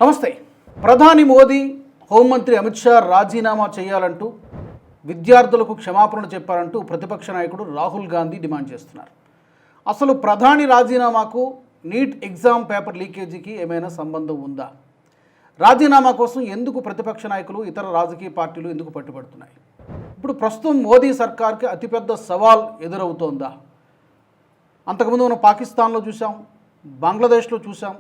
నమస్తే. ప్రధాని మోదీ, హోంమంత్రి అమిత్ షా రాజీనామా చేయాలంటూ విద్యార్థులకు క్షమాపణలు చెప్పారంటూ ప్రతిపక్ష నాయకుడు రాహుల్ గాంధీ డిమాండ్ చేస్తున్నారు. అసలు ప్రధాని రాజీనామాకు నీట్ ఎగ్జామ్ పేపర్ లీకేజీకి ఏమైనా సంబంధం ఉందా? రాజీనామా కోసం ఎందుకు ప్రతిపక్ష నాయకులు, ఇతర రాజకీయ పార్టీలు ఎందుకు పట్టుబడుతున్నాయి? ఇప్పుడు ప్రస్తుతం మోదీ సర్కార్కి అతిపెద్ద సవాల్ ఎదురవుతోందా? అంతకుముందు మనం పాకిస్తాన్లో చూసాం, బంగ్లాదేశ్లో చూసాం.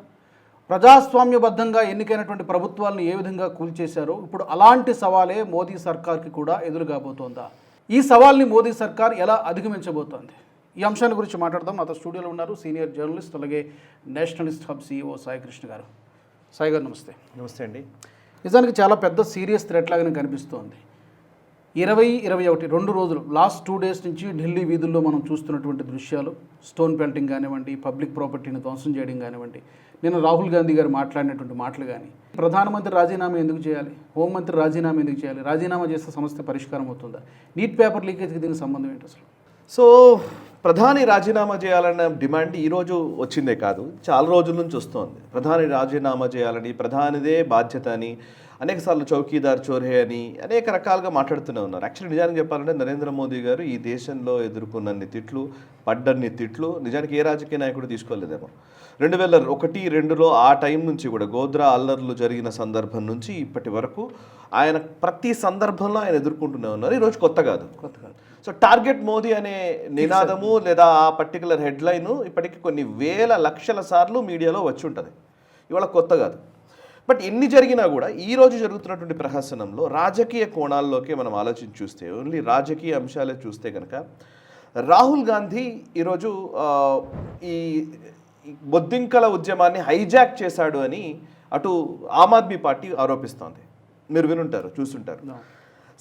ప్రజాస్వామ్యబద్ధంగా ఎన్నికైనటువంటి ప్రభుత్వాలను ఏ విధంగా కూల్చేశారో ఇప్పుడు అలాంటి సవాలే మోదీ సర్కార్కి కూడా ఎదురుగాబోతోందా? ఈ సవాల్ని మోదీ సర్కార్ ఎలా అధిగమించబోతోంది? ఈ అంశాన్ని గురించి మాట్లాడదాం. నాతో స్టూడియోలో ఉన్నారు సీనియర్ జర్నలిస్ట్, అలాగే Nationalist hub CEO Sai Krishna గారు. సాయి గారు నమస్తే. నమస్తే అండి. నిజానికి చాలా పెద్ద సీరియస్ థ్రెట్ లాగానే కనిపిస్తోంది. 20-21 2 రోజులు, లాస్ట్ 2 days నుంచి ఢిల్లీ వీధుల్లో మనం చూస్తున్నటువంటి దృశ్యాలు, స్టోన్ పెల్టింగ్ కానివ్వండి, పబ్లిక్ ప్రాపర్టీని ధ్వంసం చేయడం కానివ్వండి, నిన్న రాహుల్ గాంధీ గారు మాట్లాడినటువంటి మాటలు కానీ, ప్రధానమంత్రి రాజీనామా ఎందుకు చేయాలి, హోంమంత్రి రాజీనామా ఎందుకు చేయాలి, రాజీనామా చేస్తే సమస్య పరిష్కారం అవుతుందా, నీట్ పేపర్ లీకేజ్కి దీనికి సంబంధం ఏంటి అసలు? సో ప్రధాని రాజీనామా చేయాలన్న డిమాండ్ ఈరోజు వచ్చిందే కాదు, చాలా రోజుల నుంచి వస్తోంది. ప్రధాని రాజీనామా చేయాలని, ప్రధానిదే బాధ్యత అని, అనేకసార్లు చౌకీదార్ చోరే అని అనేక రకాలుగా మాట్లాడుతూనే ఉన్నారు. యాక్చువల్లీ నిజానికి చెప్పాలంటే నరేంద్ర మోదీ గారు ఈ దేశంలో ఎదుర్కొన్నన్ని తిట్లు, పడ్డన్ని తిట్లు నిజానికి ఏ రాజకీయ నాయకుడు తీసుకోలేదేమో. 2001-2లో ఆ టైం నుంచి కూడా గోద్రా అల్లర్లు జరిగిన సందర్భం నుంచి ఇప్పటి వరకు ఆయన ప్రతి సందర్భంలో ఆయన ఎదుర్కొంటూనే ఉన్నారు. ఈరోజు కొత్త కాదు. సో టార్గెట్ మోదీ అనే నినాదము లేదా ఆ పర్టికులర్ హెడ్లైను ఇప్పటికీ కొన్ని వేల లక్షల సార్లు మీడియాలో వచ్చి ఉంటుంది. ఇవాళ కొత్త కాదు. బట్ ఎన్ని జరిగినా కూడా ఈరోజు జరుగుతున్నటువంటి ప్రహసనంలో రాజకీయ కోణాల్లోకి మనం ఆలోచించి చూస్తే, ఓన్లీ రాజకీయ అంశాలే చూస్తే కనుక రాహుల్ గాంధీ ఈరోజు ఈ బొద్దింకల ఉద్యమాన్ని హైజాక్ చేశాడు అని అటు ఆమ్ ఆద్మీ పార్టీ ఆరోపిస్తోంది. మీరు వినుంటారు, చూస్తుంటారు.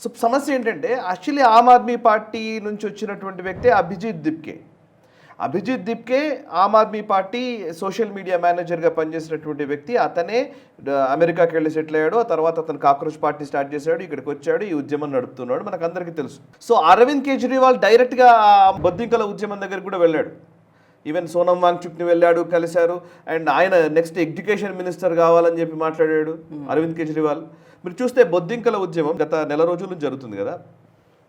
సో సమస్య ఏంటంటే యాక్చువల్లీ ఆమ్ ఆద్మీ పార్టీ నుంచి వచ్చినటువంటి వ్యక్తే Abhijit దిప్కే Aam Aadmi party social media మేనేజర్గా పనిచేసినటువంటి వ్యక్తి. అతనే అమెరికాకి వెళ్ళి సెటిల్ అయ్యాడు. ఆ తర్వాత అతను కాక్రోచ్ పార్టీ స్టార్ట్ చేశాడు, ఇక్కడికి వచ్చాడు, ఈ ఉద్యమం నడుపుతున్నాడు, మనకు అందరికీ తెలుసు. సో అరవింద్ కేజ్రీవాల్ డైరెక్ట్గా బొద్దింకల ఉద్యమం దగ్గర కూడా వెళ్ళాడు. ఈవెన్ సోనం వాంగ్చుక్ని వెళ్ళాడు, కలిశారు. అండ్ ఆయన నెక్స్ట్ ఎడ్యుకేషన్ మినిస్టర్ కావాలని చెప్పి మాట్లాడాడు అరవింద్ కేజ్రీవాల్. మీరు చూస్తే బొద్దింకల ఉద్యమం గత నెల రోజుల నుంచి జరుగుతుంది కదా.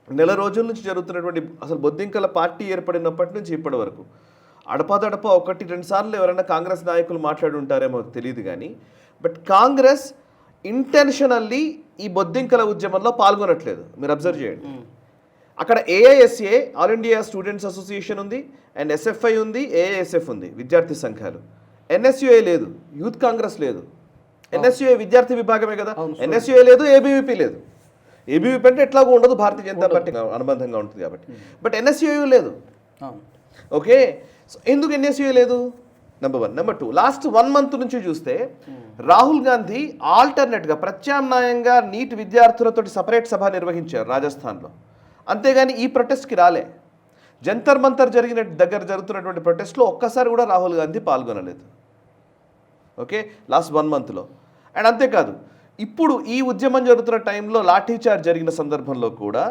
నెల రోజుల నుంచి జరుగుతున్నటువంటి అసలు బొద్దింకల పార్టీ ఏర్పడినప్పటి నుంచి ఇప్పటి వరకు అడపాదడప 1-2 సార్లు ఎవరైనా కాంగ్రెస్ నాయకులు మాట్లాడి ఉంటారేమో తెలియదు కానీ, బట్ కాంగ్రెస్ ఇంటెన్షనల్లీ ఈ బొద్దింకల ఉద్యమంలో పాల్గొనట్లేదు. మీరు అబ్జర్వ్ చేయండి. అక్కడ AISA all India students association ఉంది, అండ్ SFI ఉంది, AISF ఉంది, విద్యార్థి సంఘాలు. NSUA లేదు, యూత్ కాంగ్రెస్ లేదు. NSUA విద్యార్థి విభాగమే కదా. NSUA లేదు, ABVP లేదు. ABVP అంటే ఎట్లాగో ఉండదు, భారతీయ జనతా పార్టీ అనుబంధంగా ఉంటుంది కాబట్టి. బట్ NSUA లేదు. ఓకే, సో ఎందుకు NSUA లేదు? నెంబర్ 1. నెంబర్ 2, లాస్ట్ 1 month నుంచి చూస్తే రాహుల్ గాంధీ ఆల్టర్నేట్గా ప్రత్యామ్నాయంగా నీట్ విద్యార్థులతో సపరేట్ సభ నిర్వహించారు రాజస్థాన్లో. అంతేగాని ఈ ప్రొటెస్ట్కి రాలే. జంతర్ మంతర్ దగ్గర జరుగుతున్నటువంటి ప్రొటెస్ట్లో ఒక్కసారి కూడా రాహుల్ గాంధీ పాల్గొనలేదు. Okay, last 1 monthలో. అండ్ అంతేకాదు, ఇప్పుడు ఈ ఉద్యమం జరుగుతున్న టైంలో లాఠీచార్జ్ జరిగిన సందర్భంలో కూడా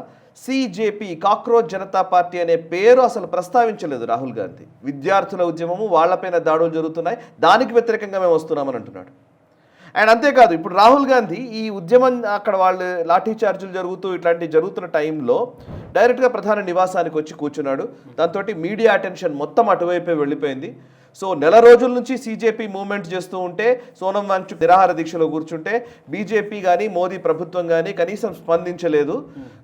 CJP కాక్రోచ్ జనతా పార్టీ అనే పేరు అసలు ప్రస్తావించలేదు రాహుల్ గాంధీ. విద్యార్థుల ఉద్యమము, వాళ్ళపైన దాడులు జరుగుతున్నాయి, దానికి వ్యతిరేకంగా మేము వస్తున్నామని అంటున్నాడు. అండ్ అంతేకాదు, ఇప్పుడు రాహుల్ గాంధీ ఈ ఉద్యమం అక్కడ వాళ్ళు లాఠీ చార్జీలు ఇట్లాంటివి జరుగుతున్న టైంలో డైరెక్ట్గా ప్రధాని నివాసానికి వచ్చి కూర్చున్నాడు. దాంతో మీడియా అటెన్షన్ మొత్తం అటువైపే వెళ్ళిపోయింది. సో నెల రోజుల నుంచి CJP మూవ్మెంట్ చేస్తూ ఉంటే, సోనం వాంగ్చుక్ నిరాహార దీక్షలో కూర్చుంటే BJP కానీ మోదీ ప్రభుత్వం కానీ కనీసం స్పందించలేదు.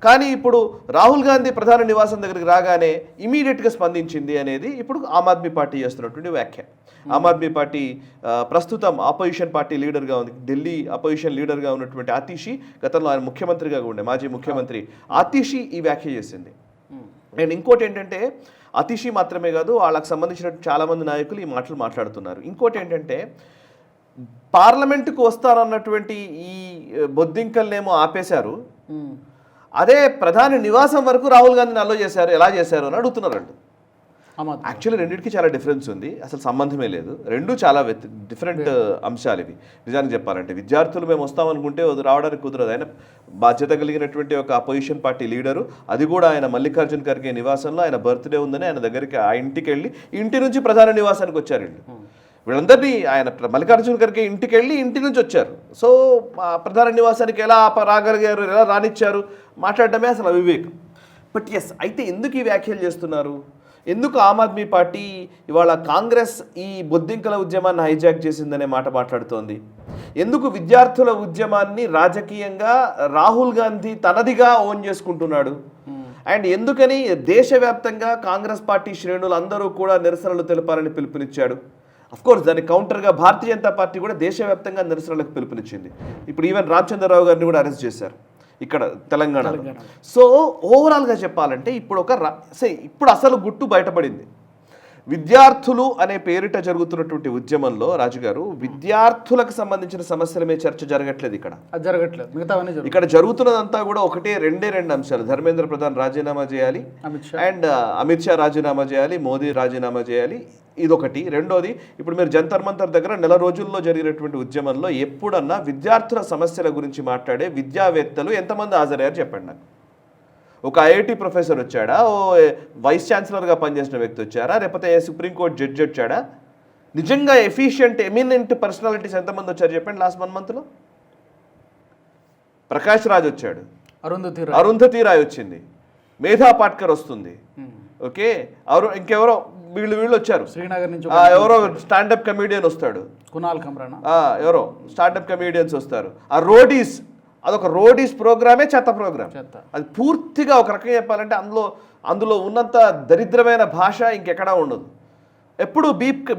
కానీ ఇప్పుడు రాహుల్ గాంధీ ప్రధాని నివాసం దగ్గరికి రాగానే ఇమీడియట్గా స్పందించింది అనేది ఇప్పుడు ఆమ్ ఆద్మీ పార్టీ చేస్తున్నటువంటి వ్యాఖ్య. ఆమ్ ఆద్మీ పార్టీ ప్రస్తుతం ఆపోజిషన్ పార్టీ లీడర్గా ఉంది. ఢిల్లీ అపోజిషన్ లీడర్గా ఉన్నటువంటి ఆతిషి, గతంలో ఆయన ముఖ్యమంత్రిగా ఉండే మాజీ ముఖ్యమంత్రి ఆతిషి ఈ వ్యాఖ్య చేసింది. అండ్ ఇంకోటి ఏంటంటే, అతిషి మాత్రమే కాదు, వాళ్ళకి సంబంధించిన చాలామంది నాయకులు ఈ మాటలు మాట్లాడుతున్నారు. ఇంకోటి ఏంటంటే, పార్లమెంటుకు వస్తారన్నటువంటి ఈ బొద్దింకల్నేమో ఆపేశారు, అదే ప్రధాని నివాసం వరకు రాహుల్ గాంధీని అలో చేశారు, ఎలా చేశారు అని అడుగుతున్నారంట. యాక్చువల్లీ రెండింటికి చాలా డిఫరెన్స్ ఉంది, అసలు సంబంధమే లేదు. రెండు చాలా డిఫరెంట్ అంశాలు ఇవి. నిజానికి చెప్పాలంటే విద్యార్థులు మేము వస్తామనుకుంటే రావడానికి కుదరదు. ఆయన బాధ్యత కలిగినటువంటి ఒక అపోజిషన్ పార్టీ లీడరు, అది కూడా ఆయన మల్లికార్జున్ ఖర్గే నివాసంలో ఆయన బర్త్డే ఉందని ఆయన దగ్గరికి ఆ ఇంటికి వెళ్ళి ఇంటి నుంచి ప్రధాన నివాసానికి వచ్చారండి. వీళ్ళందరినీ ఆయన మల్లికార్జున ఖర్గే ఇంటికి వెళ్ళి ఇంటి నుంచి వచ్చారు. సో ప్రధాన నివాసానికి ఎలా రాగలిగారు, ఎలా రానిచ్చారు మాట్లాడడమే అసలు అవివేకం. బట్ ఎస్, అయితే ఎందుకు ఈ వ్యాఖ్యలు చేస్తున్నారు? ఎందుకు ఆమ్ ఆద్మీ పార్టీ ఇవాళ కాంగ్రెస్ ఈ బొద్దింకల ఉద్యమాన్ని హైజాక్ చేసిందనే మాట మాట్లాడుతోంది? ఎందుకు విద్యార్థుల ఉద్యమాన్ని రాజకీయంగా రాహుల్ గాంధీ తనదిగా ఓన్ చేసుకుంటున్నాడు? అండ్ ఎందుకని దేశవ్యాప్తంగా కాంగ్రెస్ పార్టీ శ్రేణులు అందరూ కూడా నిరసనలు తెలపాలని పిలుపునిచ్చాడు? అఫ్కోర్స్ దానికి కౌంటర్గా భారతీయ జనతా పార్టీ కూడా దేశవ్యాప్తంగా నిరసనలకు పిలుపునిచ్చింది. ఇప్పుడు ఈవెన్ రామచంద్రరావు గారిని కూడా అరెస్ట్ చేశారు ఇక్కడ తెలంగాణలో. సో ఓవరాల్గా చెప్పాలంటే ఇప్పుడు అసలు గుట్టు బయటపడింది. విద్యార్థులు అనే పేరిట జరుగుతున్నటువంటి ఉద్యమంలో రాజుగారు విద్యార్థులకు సంబంధించిన సమస్యల మీద చర్చ జరగట్లేదు. ఇక్కడ జరుగుతున్నదంతా కూడా రెండు అంశాలు. ధర్మేంద్ర ప్రధాన్ రాజీనామా చేయాలి, అండ్ అమిత్ షా రాజీనామా చేయాలి, మోదీ రాజీనామా చేయాలి, ఇదొకటి. రెండోది, ఇప్పుడు మీరు జంతర్ మంతర్ దగ్గర నెల రోజుల్లో జరిగినటువంటి ఉద్యమంలో ఎప్పుడన్నా విద్యార్థుల సమస్యల గురించి మాట్లాడే విద్యావేత్తలు ఎంతమంది హాజరయ్యారు చెప్పండి నాకు. ఒక ఐఐటి ప్రొఫెసర్ వచ్చాడా, ఓ వైస్ ఛాన్సలర్గా పనిచేసిన వ్యక్తి వచ్చారా, లేకపోతే సుప్రీంకోర్టు జడ్జి వచ్చాడా? నిజంగా ఎఫిషియంట్ ఎమినెంట్ పర్సనాలిటీస్ ఎంతమంది వచ్చారు చెప్పండి లాస్ట్ 1 monthలో? ప్రకాష్ రాజ్ వచ్చాడు, అరుంధతి రాయ్ వచ్చింది, మేధా పాట్కర్ వస్తుంది, ఓకే, ఇంకెవరో వీళ్ళు వచ్చారు, శ్రీనగర్ నుంచి ఎవరో స్టాండప్ కమీడియన్ వస్తాడు, కునాల్ కమ్రానా, ఎవరో స్టాండప్ కమీడియన్స్ వస్తారు. ఆ రోడీస్, అదొక రోడీస్ ప్రోగ్రామే చెత్త ప్రోగ్రామ్. అది పూర్తిగా ఒక రకంగా చెప్పాలంటే అందులో ఉన్నంత దరిద్రమైన భాష ఇంకెక్కడా ఉండదు. ఎప్పుడు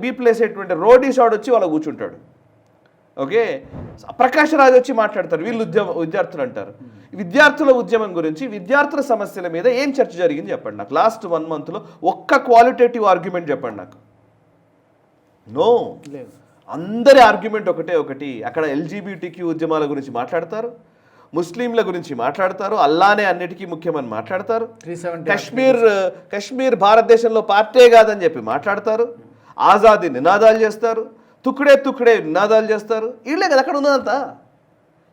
బీప్ లేసేటువంటి రోడీస్ వాడు వచ్చి వాళ్ళ కూర్చుంటాడు, ఓకే. ప్రకాష్ రాజ్ వచ్చి మాట్లాడతారు, వీళ్ళు విద్యార్థులు అంటారు. విద్యార్థుల ఉద్యమం గురించి, విద్యార్థుల సమస్యల మీద ఏం చర్చ జరిగింది చెప్పండి నాకు. లాస్ట్ 1 monthలో ఒక్క క్వాలిటేటివ్ ఆర్గ్యుమెంట్ చెప్పండి నాకు. నో, అందరి ఆర్గ్యుమెంట్ ఒకటి. అక్కడ ఎల్జీబీటీక్యూ ఉద్యమాల గురించి మాట్లాడతారు, ముస్లింల గురించి మాట్లాడతారు, అల్లానే అన్నిటికీ ముఖ్యమని మాట్లాడతారు, కశ్మీర్ భారతదేశంలో పార్టీ కాదని చెప్పి మాట్లాడతారు, ఆజాదీ నినాదాలు చేస్తారు, తుక్కడే నినాదాలు చేస్తారు. వీళ్ళే కదా అక్కడ ఉన్నదంతా.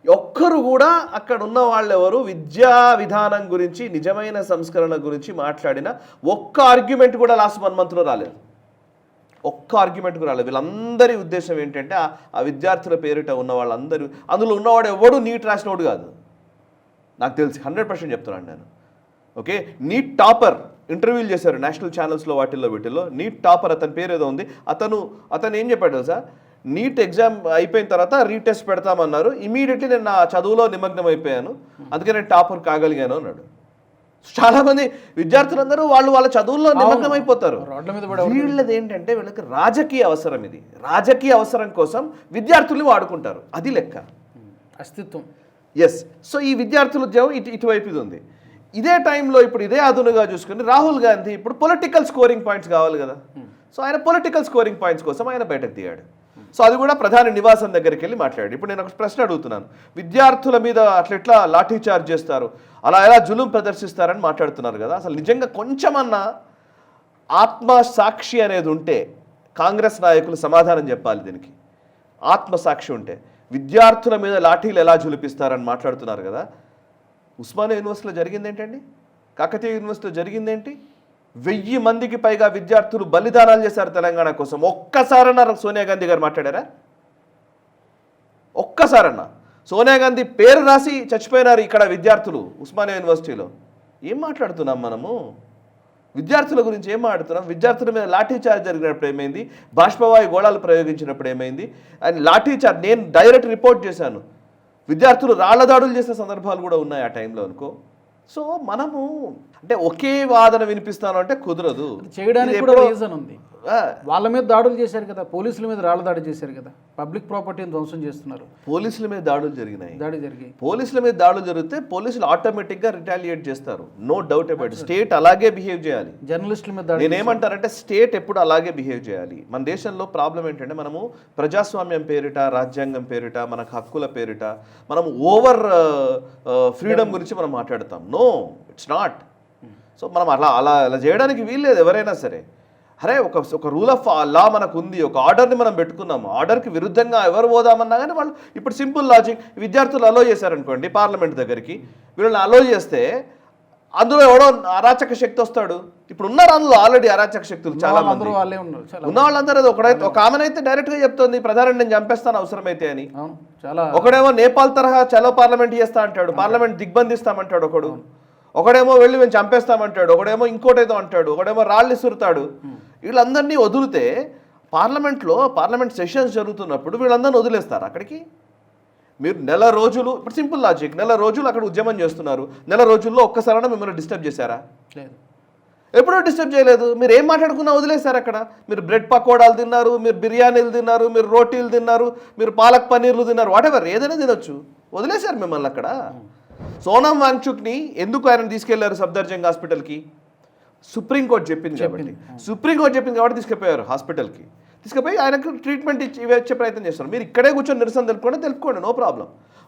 ఒక్కరు కూడా అక్కడ ఉన్న వాళ్ళెవరు విద్యా విధానం గురించి, నిజమైన సంస్కరణ గురించి మాట్లాడిన ఒక్క ఆర్గ్యుమెంట్ కూడా లాస్ట్ 1 monthలో రాలేదు. ఒక్క ఆర్గ్యుమెంట్ కూడా రాలేదు. వీళ్ళందరి ఉద్దేశం ఏంటంటే ఆ విద్యార్థుల పేరిట ఉన్న వాళ్ళందరూ, అందులో ఉన్నవాడు ఎవడు నీట్ రాసినోడు కాదు నాకు తెలిసి, 100% చెప్తున్నాను నేను, ఓకే. నీట్ టాపర్ ఇంటర్వ్యూలు చేశారు నేషనల్ ఛానల్స్లో, వీటిల్లో నీట్ టాపర్ అతని పేరు ఏదో ఉంది. అతను ఏం చెప్పాడు సార్, నీట్ ఎగ్జామ్ అయిపోయిన తర్వాత రీటెస్ట్ పెడతామన్నారు, ఇమీడియట్లీ నేను నా చదువులో నిమగ్నం అయిపోయాను, అందుకే నేను టాపర్ కాగలిగాను అన్నాడు. చాలామంది విద్యార్థులందరూ వాళ్ళ చదువుల్లో నిమగ్నం అయిపోతారు. వీళ్ళది ఏంటంటే వీళ్ళకి రాజకీయ అవసరం, ఇది రాజకీయ అవసరం కోసం విద్యార్థుల్ని వాడుకుంటారు, అది లెక్క అస్తిత్వం. ఎస్, సో ఈ విద్యార్థుల ఉద్యమం ఇటువైపు ఇది ఉంది. ఇదే టైంలో ఇప్పుడు ఇదే అదునుగా చూసుకుని రాహుల్ గాంధీ ఇప్పుడు పొలిటికల్ స్కోరింగ్ పాయింట్స్ కావాలి కదా, సో ఆయన పొలిటికల్ స్కోరింగ్ పాయింట్స్ కోసం ఆయన బయటకు దిగాడు. సో అది కూడా ప్రధాని నివాసం దగ్గరికి వెళ్ళి మాట్లాడాడు. ఇప్పుడు నేను ఒక ప్రశ్న అడుగుతున్నాను, విద్యార్థుల మీద అట్లా లాఠీ చార్జ్ చేస్తారు, అలా ఎలా జులుం ప్రదర్శిస్తారని మాట్లాడుతున్నారు కదా, అసలు నిజంగా కొంచెమన్నా ఆత్మసాక్షి అనేది ఉంటే కాంగ్రెస్ నాయకులు సమాధానం చెప్పాలి దీనికి. ఆత్మసాక్షి ఉంటే విద్యార్థుల మీద లాఠీలు ఎలా జులిపిస్తారని మాట్లాడుతున్నారు కదా. ఉస్మానియా యూనివర్సిటీలో జరిగింది ఏంటండి, కాకతీయ యూనివర్సిటీలో జరిగిందేంటి? 1000 మందికి పైగా విద్యార్థులు బలిదానాలు చేశారు తెలంగాణ కోసం. ఒక్కసారన్నా సోనియా గాంధీ గారు మాట్లాడారా? ఒక్కసారన్నా సోనియా గాంధీ పేరు రాసి చచ్చిపోయినారు ఇక్కడ విద్యార్థులు ఉస్మానియా యూనివర్సిటీలో. ఏం మాట్లాడుతున్నాం మనము? విద్యార్థుల గురించి ఏం మాట్లాడుతున్నాం? విద్యార్థుల మీద లాఠీ చార్జ్ జరిగినప్పుడు ఏమైంది, బాష్పవాయు గోళాలు ప్రయోగించినప్పుడు ఏమైంది, అండ్ లాఠీ చార్జ్ నేను డైరెక్ట్ రిపోర్ట్ చేశాను, విద్యార్థులు రాళ్ల దాడులు చేసే సందర్భాలు కూడా ఉన్నాయి ఆ టైంలో అనుకో. సో మనము అంటే ఒకే వాదన వినిపిస్తాను అంటే కుదరదు, చేయడానికి కూడా రీజన్ ఉంది. వాళ్ళ మీద దాడులు చేశారు కదా, పోలీసుల మీద రాళ్ళ దాడి చేశారు కదా, పబ్లిక్ ప్రాపర్టీని ధ్వంసం చేస్తున్నారు. పోలీసుల మీద దాడులు జరిగినాయి, పోలీసుల మీద దాడులు జరిగితే పోలీసులు ఆటోమేటిక్గా రిటాలియేట్ చేస్తారు, నో డౌట్ అబౌట్. స్టేట్ అలాగే బిహేవ్ చేయాలి. జర్నలిస్టుల మీద నేనేమంటారంటే స్టేట్ ఎప్పుడు అలాగే బిహేవ్ చేయాలి. మన దేశంలో ప్రాబ్లం ఏంటంటే మనము ప్రజాస్వామ్యం పేరిట, రాజ్యాంగం పేరిట, మనకు హక్కుల పేరిట మనం ఓవర్ ఫ్రీడమ్ గురించి మనం మాట్లాడతాం. No, it's not. సో మనం అలా చేయడానికి వీల్లేదు ఎవరైనా సరే. అరే ఒక రూల్ ఆఫ్ లా మనకు ఉంది, ఒక ఆర్డర్ని మనం పెట్టుకున్నాము, ఆర్డర్కి విరుద్ధంగా ఎవరు పోదామన్నా కానీ వాళ్ళు ఇప్పుడు సింపుల్ లాజిక్, విద్యార్థులు అలో చేశారనుకోండి పార్లమెంట్ దగ్గరికి, వీళ్ళని అలో చేస్తే అందులో ఎవడో అరాచక శక్తి వస్తాడు. ఇప్పుడు ఉన్నారు అందులో ఆల్రెడీ అరాచక శక్తులు చాలా మంది అందరూ వాళ్ళే ఉన్నారు. చాలా ఉన్న వాళ్ళందరూ ఒక ఆమెనైతే డైరెక్ట్ గా చెప్తుంది ప్రధాని నేను చంపేస్తాను అవసరమైతే అని. అవును, చాలా ఒకడేమో నేపాల్ తరహా చలో పార్లమెంట్ చేస్తా అంటాడు, పార్లమెంట్ దిగ్బంధిస్తామంటాడు ఒకడేమో వెళ్ళి మేము చంపేస్తామంటాడు, ఒకడేమో ఇంకోటేదో అంటాడు, ఒకడేమో రాళ్ళు ఇసురుతాడు. వీళ్ళందరినీ వదిలితే పార్లమెంట్ సెషన్స్ జరుగుతున్నప్పుడు వీళ్ళందరినీ వదిలేస్తారు అక్కడికి. మీరు నెల రోజులు, ఇప్పుడు సింపుల్ లాజిక్, నెల రోజులు అక్కడ ఉద్యమం చేస్తున్నారు, నెల రోజుల్లో ఒక్కసారైనా మిమ్మల్ని డిస్టర్బ్ చేశారా? లేదు, ఎప్పుడూ డిస్టర్బ్ చేయలేదు. మీరు ఏం మాట్లాడుకున్నా వదిలేశారు అక్కడ. మీరు బ్రెడ్ పకోడాలు తిన్నారు, మీరు బిర్యానీలు తిన్నారు, మీరు రోటీలు తిన్నారు, మీరు పాలక్ పన్నీర్లు తిన్నారు, వాటెవర్ ఏదైనా తినొచ్చు, వదిలేశారు మిమ్మల్ని అక్కడ. సోనం వాంగ్చుక్ని ఎందుకు ఆయన తీసుకెళ్లారు సఫ్దర్జంగ్ హాస్పిటల్కి? సుప్రీంకోర్టు చెప్పింది కాబట్టి తీసుకుపోయారు హాస్పిటల్కి. తీసుకుపోయి ఆయనకు ట్రీట్మెంట్ ఇచ్చే ప్రయత్నం చేస్తారు. మీరు ఇక్కడే కూర్చొని నిరసన తెలుపుకోండి, no problem.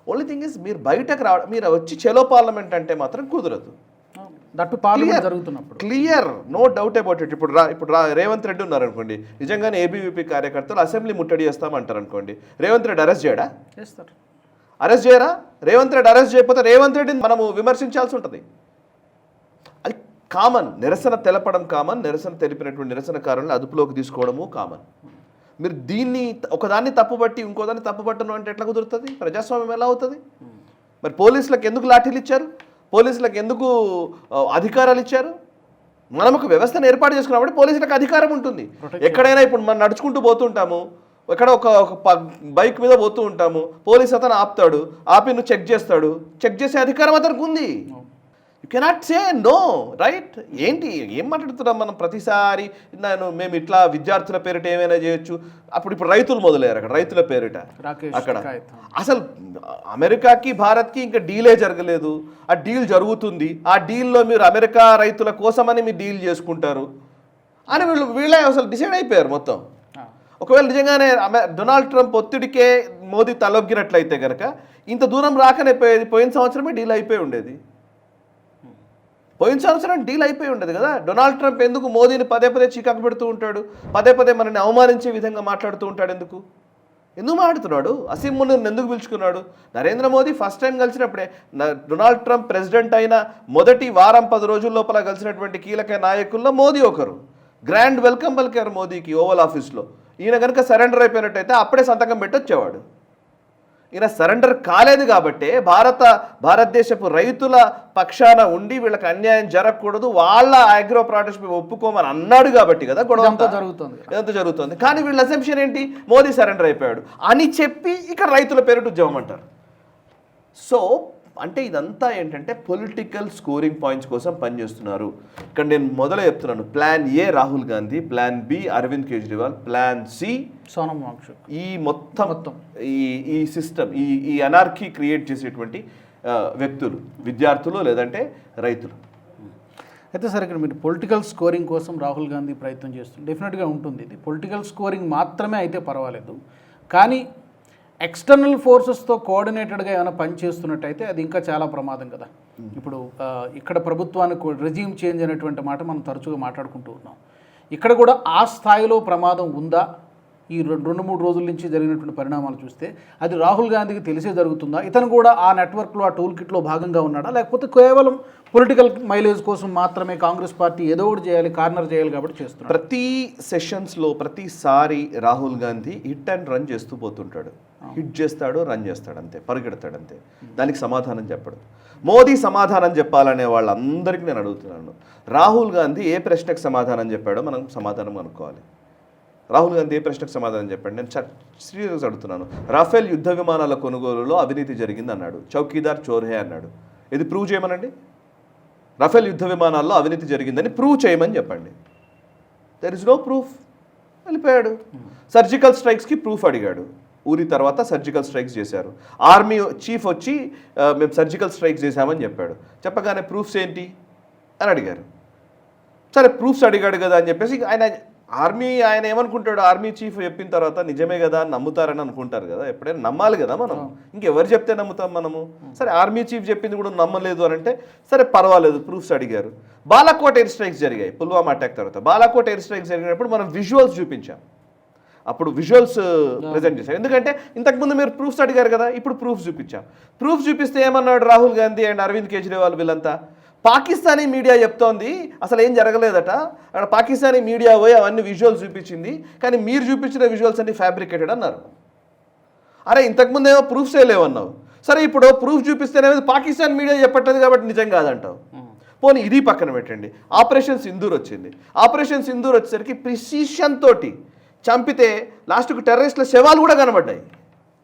Only thing is మీరు బయటకు రావడం, మీరు వచ్చి చెలో పార్లమెంట్ అంటే మాత్రం కుదరదు. దట్టు పార్లమెంట్ జరుగుతున్నప్పుడు clear, no doubt about it. ఇప్పుడు రేవంత్ రెడ్డి ఉన్నారు అనుకోండి, నిజంగానే ఏబీవీపీ కార్యకర్తలు అసెంబ్లీ ముట్టడి చేస్తామంటారు అనుకోండి, రేవంత్ రెడ్డి అరెస్ట్ చేయడా? చేస్తారు. అరెస్ట్ చేయరా? రేవంత్ రెడ్డి అరెస్ట్ చేయకపోతే రేవంత్ రెడ్డిని మనము విమర్శించాల్సి ఉంటుంది. అది కామన్. నిరసన తెలపడం కామన్, నిరసన తెలిపినటువంటి నిరసనకారులను అదుపులోకి తీసుకోవడము కామన్. మీరు దీన్ని ఒకదాన్ని తప్పుబట్టి ఇంకోదాన్ని తప్పుపట్టను అంటే ఎట్లా కుదురుతుంది? ప్రజాస్వామ్యం ఎలా అవుతుంది? మరి పోలీసులకు ఎందుకు లాఠీలు ఇచ్చారు? పోలీసులకు ఎందుకు అధికారాలు ఇచ్చారు? మనం ఒక వ్యవస్థను ఏర్పాటు చేసుకున్నప్పుడు పోలీసులకు అధికారం ఉంటుంది. ఎక్కడైనా ఇప్పుడు మనం నడుచుకుంటూ పోతుంటాము, ఎక్కడ ఒక బైక్ మీద పోతూ ఉంటాము, పోలీస్ అతను ఆపుతాడు, ఆపి నువ్వు చెక్ చేసే అధికారం అతనికి ఉంది. You cannot say no, right? ఏంటి ఏం మాట్లాడుతున్నాం మనం ప్రతిసారి? మేము ఇట్లా విద్యార్థుల పేరిట ఏమైనా చేయొచ్చు. ఇప్పుడు రైతులు మొదలయ్యారు అక్కడ, రైతుల పేరిట అక్కడ. అసలు అమెరికాకి భారత్కి ఇంకా డీలే జరగలేదు, ఆ డీల్ జరుగుతుంది. ఆ డీల్లో మీరు అమెరికా రైతుల కోసమని మీరు డీల్ చేసుకుంటారు అని వీళ్ళే అసలు డిసైడ్ అయిపోయారు మొత్తం. ఒకవేళ నిజంగానే డొనాల్డ్ ట్రంప్ ఒత్తిడికే మోదీ తలొగ్గినట్లయితే కనుక ఇంత దూరం రాకనే పోయిన సంవత్సరమే డీల్ అయిపోయి ఉండేది. పోయిన సంవత్సరం డీల్ అయిపోయి ఉండదు కదా. డొనాల్డ్ ట్రంప్ ఎందుకు మోదీని పదే చీకాకు పెడుతూ ఉంటాడు, పదే మనల్ని అవమానించే విధంగా మాట్లాడుతూ ఉంటాడు? ఎందుకు మాట్లాడుతున్నాడు? అసీం మునీర్ని ఎందుకు పిలుచుకున్నాడు? నరేంద్ర మోదీ ఫస్ట్ టైం కలిసినప్పుడే, డొనాల్డ్ ట్రంప్ ప్రెసిడెంట్ అయిన మొదటి వారం 10 రోజుల లోపల కలిసినటువంటి కీలక నాయకుల్లో మోదీ ఒకరు. గ్రాండ్ వెల్కమ్ పలికారు మోదీకి ఓవల్ ఆఫీస్లో. ఈయన కనుక సరెండర్ అయిపోయినట్టయితే అప్పుడే సంతకం పెట్టొచ్చేవాడు. ఈయన సరెండర్ కాలేదు కాబట్టే భారతదేశపు రైతుల పక్షాన ఉండి వీళ్ళకి అన్యాయం జరగకూడదు, వాళ్ళ అగ్రో ప్రొడక్ట్స్ ఒప్పుకోమని అన్నాడు కాబట్టి కదా గొడవ ఇదంతా జరుగుతుంది. కానీ వీళ్ళ అసెంప్షన్ ఏంటి? మోదీ సరెండర్ అయిపోయాడు అని చెప్పి ఇక్కడ రైతుల పేరిట ఉద్యమం అంటారు. సో అంటే ఇదంతా ఏంటంటే పొలిటికల్ స్కోరింగ్ పాయింట్స్ కోసం పనిచేస్తున్నారు. ఇక్కడ నేను మొదలు చెప్తున్నాను, plan A Rahul Gandhi, plan B Arvind Kejriwal, plan C Sonam Wangchuk. ఈ మొత్తం ఈ సిస్టమ్, ఈ అనార్కీ క్రియేట్ చేసేటువంటి వ్యక్తులు, విద్యార్థులు లేదంటే రైతులు. అయితే సరే, ఇక్కడ మీరు పొలిటికల్ స్కోరింగ్ కోసం రాహుల్ గాంధీ ప్రయత్నం చేస్తుంది, డెఫినెట్గా ఉంటుంది. ఇది పొలిటికల్ స్కోరింగ్ మాత్రమే అయితే పర్వాలేదు, కానీ ఎక్స్టర్నల్ ఫోర్సెస్తో కోఆర్డినేటెడ్గా ఏమైనా పనిచేస్తున్నట్టయితే అది ఇంకా చాలా ప్రమాదం కదా. ఇప్పుడు ఇక్కడ ప్రభుత్వానికి రెజ్యూమ్ చేంజ్ అనేటువంటి మాట మనం తరచుగా మాట్లాడుకుంటూ ఉన్నాం. ఇక్కడ కూడా ఆ స్థాయిలో ప్రమాదం ఉందా? ఈ 2-3 రోజుల నుంచి జరిగినటువంటి పరిణామాలు చూస్తే అది రాహుల్ గాంధీకి తెలిసే జరుగుతుందా? ఇతను కూడా ఆ నెట్వర్క్లో, ఆ టూల్ కిట్లో భాగంగా ఉన్నాడా? లేకపోతే కేవలం పొలిటికల్ మైలేజ్ కోసం మాత్రమే కాంగ్రెస్ పార్టీ ఏదో ఒకటి చేయాలి, కార్నర్ చేయాలి కాబట్టి చేస్తున్నారు? ప్రతి సెషన్స్లో ప్రతిసారి Rahul Gandhi hit and run చేస్తూ పోతుంటాడు. హిట్ చేస్తాడు, రన్ చేస్తాడు, అంతే, పరిగెడతాడు అంతే. దానికి సమాధానం చెప్పడు. మోదీ సమాధానం చెప్పాలనే వాళ్ళందరికీ నేను అడుగుతున్నాను, రాహుల్ గాంధీ ఏ ప్రశ్నకు సమాధానం చెప్పాడో మనం సమాధానం అనుకోవాలి. రాహుల్ గాంధీ ఏ ప్రశ్నకు సమాధానం చెప్పండి? నేను సీరియస్ అడుగుతున్నాను. రాఫెల్ యుద్ధ విమానాల కొనుగోలులో అవినీతి జరిగింది అన్నాడు, చౌకీదార్ చోర్హే అన్నాడు. ఇది ప్రూవ్ చేయమనండి. రాఫెల్ యుద్ధ విమానాల్లో అవినీతి జరిగిందని ప్రూవ్ చేయమని చెప్పండి. There is no proof. వెళ్ళిపోయాడు. సర్జికల్ స్ట్రైక్స్కి ప్రూఫ్ అడిగాడు. ఊరి తర్వాత సర్జికల్ స్ట్రైక్స్ చేశారు. ఆర్మీ చీఫ్ వచ్చి మేము సర్జికల్ స్ట్రైక్స్ చేశామని చెప్పాడు. చెప్పగానే ప్రూఫ్స్ ఏంటి అని అడిగారు. సరే ప్రూఫ్స్ అడిగాడు కదా అని చెప్పేసి ఆయన ఏమనుకుంటాడు, ఆర్మీ చీఫ్ చెప్పిన తర్వాత నిజమే కదా అని నమ్ముతారని అనుకుంటారు కదా. ఎప్పుడైనా నమ్మాలి కదా మనం. ఇంకెవరు చెప్తే నమ్ముతాం మనము? సరే ఆర్మీ చీఫ్ చెప్పింది కూడా నమ్మలేదు అని అంటే సరే పర్వాలేదు, ప్రూఫ్స్ అడిగారు. బాలాకోట్ ఎయిర్ స్ట్రైక్స్ జరిగాయి పుల్వామా అటాక్ తర్వాత. బాలాకోట్ ఎయిర్ స్ట్రైక్స్ జరిగినప్పుడు మనం విజువల్స్ చూపించాం. అప్పుడు విజువల్స్ ప్రజెంట్ చేశాం. ఎందుకంటే ఇంతకుముందు మీరు ప్రూఫ్స్ అడిగారు కదా, ఇప్పుడు ప్రూఫ్స్ చూపించాం. ప్రూఫ్స్ చూపిస్తే ఏమన్నాడు రాహుల్ గాంధీ అండ్ అరవింద్ కేజ్రీవాల్ వీళ్ళంతా? పాకిస్తానీ మీడియా చెప్తోంది అసలు ఏం జరగలేదట, అక్కడ పాకిస్తానీ మీడియా పోయి అవన్నీ విజువల్స్ చూపించింది, కానీ మీరు చూపించిన విజువల్స్ అన్ని ఫ్యాబ్రికేటెడ్ అన్నారు. అరే ఇంతకుముందు ఏమో ప్రూఫ్సే లేవన్నావు, సరే ఇప్పుడు ప్రూఫ్ చూపిస్తేనేది పాకిస్తాన్ మీడియా చెప్పట్లేదు కాబట్టి నిజం కాదంటావు. పోనీ ఇది పక్కన పెట్టండి. ఆపరేషన్ సింధూర్ వచ్చింది. ఆపరేషన్ సింధూర్ వచ్చేసరికి ప్రిసిషన్ తోటి చంపితే లాస్ట్కు టెర్రరిస్టుల శవాలు కూడా కనబడ్డాయి.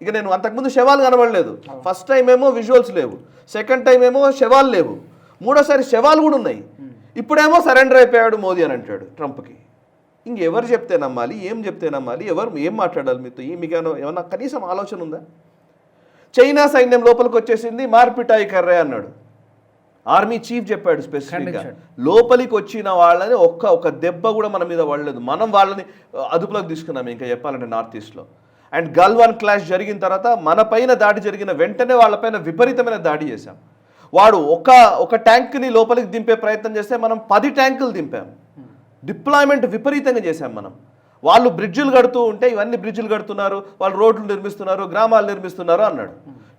ఇక నేను అంతకుముందు శవాలు కనబడలేదు. ఫస్ట్ టైం ఏమో విజువల్స్ లేవు, సెకండ్ టైం ఏమో శవాలు లేవు, మూడోసారి శవాలు కూడా ఉన్నాయి. ఇప్పుడేమో సరెండర్ అయిపోయాడు మోదీ అని అంటాడు ట్రంప్కి. ఇంకెవరు చెప్తే నమ్మాలి, ఏం చెప్తే నమ్మాలి, ఎవరు ఏం మాట్లాడాలి మీతో? మీకు ఏమన్నా కనీసం ఆలోచన ఉందా? చైనా సైన్యం లోపలికి వచ్చేసింది, మార్పిటాయి కర్రే అన్నాడు. ఆర్మీ చీఫ్ చెప్పాడు స్పెసిఫిక్గా, లోపలికి వచ్చిన వాళ్ళని ఒక దెబ్బ కూడా మన మీద పడలేదు, మనం వాళ్ళని అదుపులోకి తీసుకున్నాం. ఇంకా చెప్పాలంటే నార్త్ ఈస్ట్లో అండ్ గల్వాన్ క్లాష్ జరిగిన తర్వాత మన పైన దాడి జరిగిన వెంటనే వాళ్ళపైన విపరీతమైన దాడి చేశాం. వాడు ఒక ట్యాంక్ని లోపలికి దింపే ప్రయత్నం చేస్తే మనం 10 ట్యాంకులు దింపాం. డిప్లాయ్మెంట్ విపరీతంగా చేశాం మనం. వాళ్ళు బ్రిడ్జిలు కడుతూ ఉంటే ఇవన్నీ బ్రిడ్జిలు కడుతున్నారు, వాళ్ళు రోడ్లు నిర్మిస్తున్నారు, గ్రామాలు నిర్మిస్తున్నారు అన్నాడు.